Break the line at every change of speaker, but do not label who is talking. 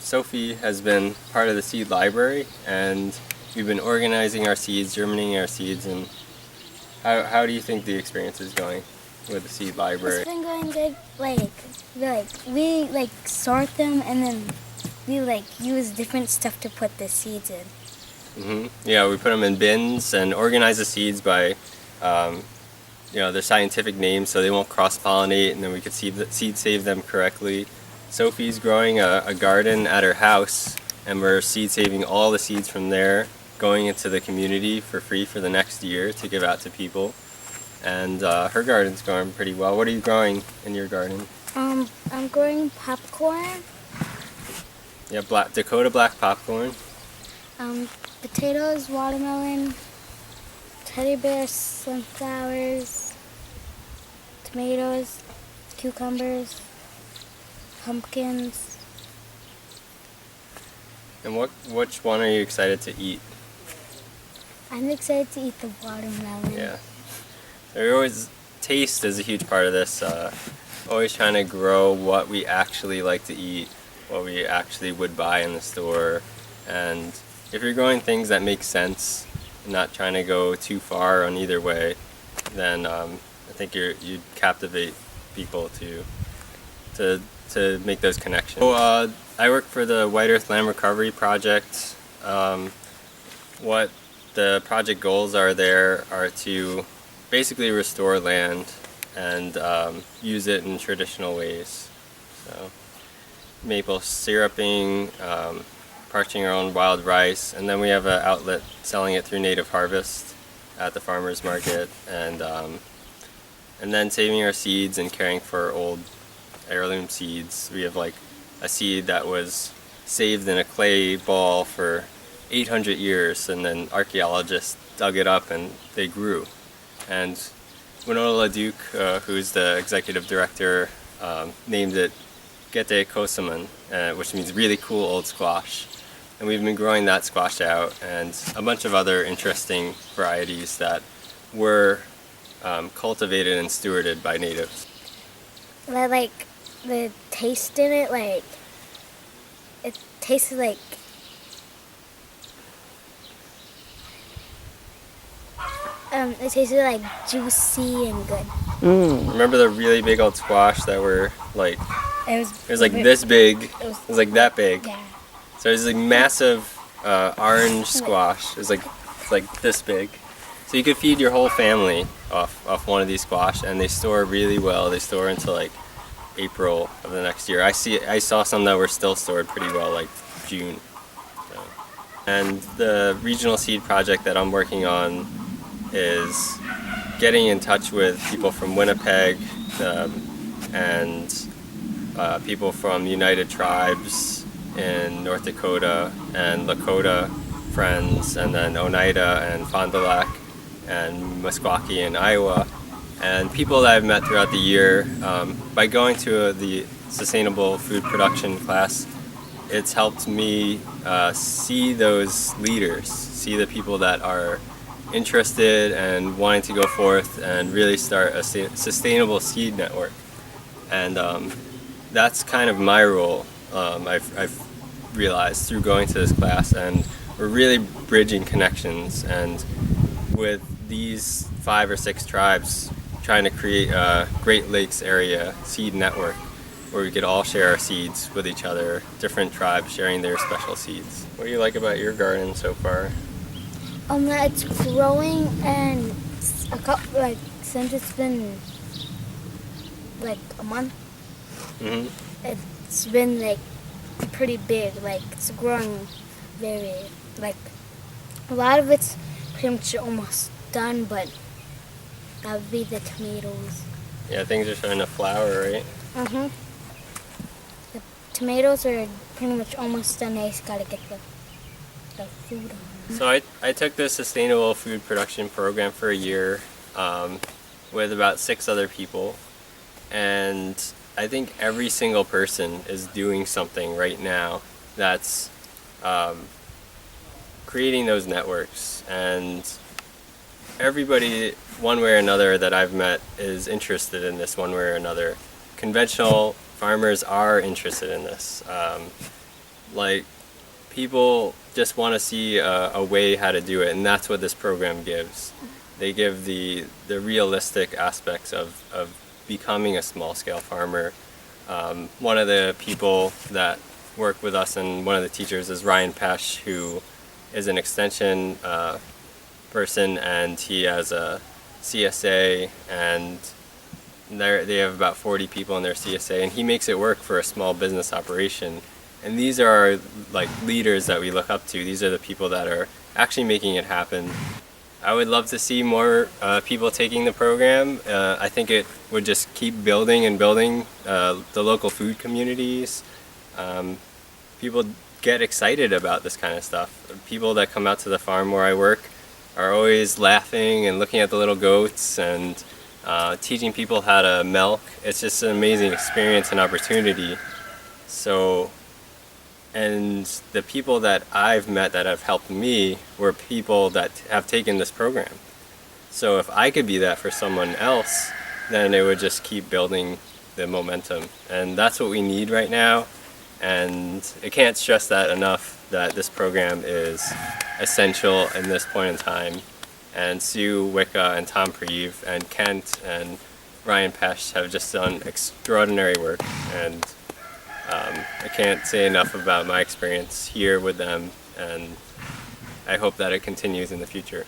Sophie has been part of the seed library, and we've been organizing our seeds, germinating our seeds, and how do you think the experience is going with the seed library?
It's been going good. We sort them, and then we use different stuff to put the seeds in.
Yeah, we put them in bins and organize the seeds by their scientific names so they won't cross-pollinate, and then we could seed save them correctly. Sophie's growing a garden at her house, and we're seed saving all the seeds from there, going into the community for free for the next year to give out to people. And her garden's going pretty well. What are you growing in your garden?
I'm growing popcorn.
Yeah, Dakota black popcorn.
Potatoes, watermelon, teddy bears, sunflowers, tomatoes, cucumbers, pumpkins.
And which one are you excited to eat?
I'm excited to eat the watermelon.
Yeah. Taste is a huge part of this. Always trying to grow what we actually like to eat, what we actually would buy in the store. And if you're growing things that make sense, not trying to go too far on either way, then I think you'd captivate people to make those connections. So, I work for the White Earth Land Recovery Project. What the project goals are there are to basically restore land and use it in traditional ways. So maple syruping, parching our own wild rice, and then we have an outlet selling it through Native Harvest at the farmers market, and then saving our seeds and caring for old heirloom seeds. We have a seed that was saved in a clay ball for 800 years, and then archaeologists dug it up and they grew. And Winona LaDuke, who's the executive director, named it Gete Kosaman, which means really cool old squash. And we've been growing that squash out, and a bunch of other interesting varieties that were cultivated and stewarded by natives.
The taste in it, it tasted like it tasted like juicy and good.
Remember the really big old squash that were
It was
like this big? It was like that big.
Yeah.
So it was like massive orange squash. It was like this big. So you could feed your whole family off one of these squash, and they store really well. They store until April of the next year. I saw some that were still stored pretty well, June. So. And the regional seed project that I'm working on is getting in touch with people from Winnipeg and people from United Tribes in North Dakota, and Lakota friends, and then Oneida and Fond du Lac and Meskwaki in Iowa, and people that I've met throughout the year. By going to the sustainable food production class, it's helped me see those leaders, see the people that are interested and wanting to go forth and really start a sustainable seed network. And that's kind of my role. I've realized through going to this class, and we're really bridging connections, and with these 5 or 6 tribes trying to create a Great Lakes area seed network where we could all share our seeds with each other, different tribes sharing their special seeds. What do you like about your garden so far?
It's growing, and since it's been a month, it's been pretty big. It's growing very a lot of it's pretty much almost done, but that would be the tomatoes.
Yeah, things are starting to flower, right?
The tomatoes are pretty much almost done. I just gotta get the food on.
So I took the sustainable food production program for a year with about 6 other people, and I think every single person is doing something right now that's creating those networks, and everybody, one way or another, that I've met is interested in this one way or another. Conventional farmers are interested in this. like people just want to see a way how to do it, and that's what this program gives. They give the realistic aspects of becoming a small-scale farmer. One of the people that work with us and one of the teachers is Ryan Pesh, who is an extension person, and he has a CSA, and they have about 40 people in their CSA, and he makes it work for a small business operation. And these are like leaders that we look up to. These are the people that are actually making it happen. I would love to see more people taking the program. I think it would just keep building and building the local food communities. People get excited about this kind of stuff. People that come out to the farm where I work are always laughing and looking at the little goats and teaching people how to milk. It's just an amazing experience and opportunity. So, and the people that I've met that have helped me were people that have taken this program. So if I could be that for someone else, then it would just keep building the momentum. And that's what we need right now. And I can't stress that enough, that this program is essential in this point in time. And Sue Wicca and Tom Prieve and Kent and Ryan Pesh have just done extraordinary work. And I can't say enough about my experience here with them, and I hope that it continues in the future.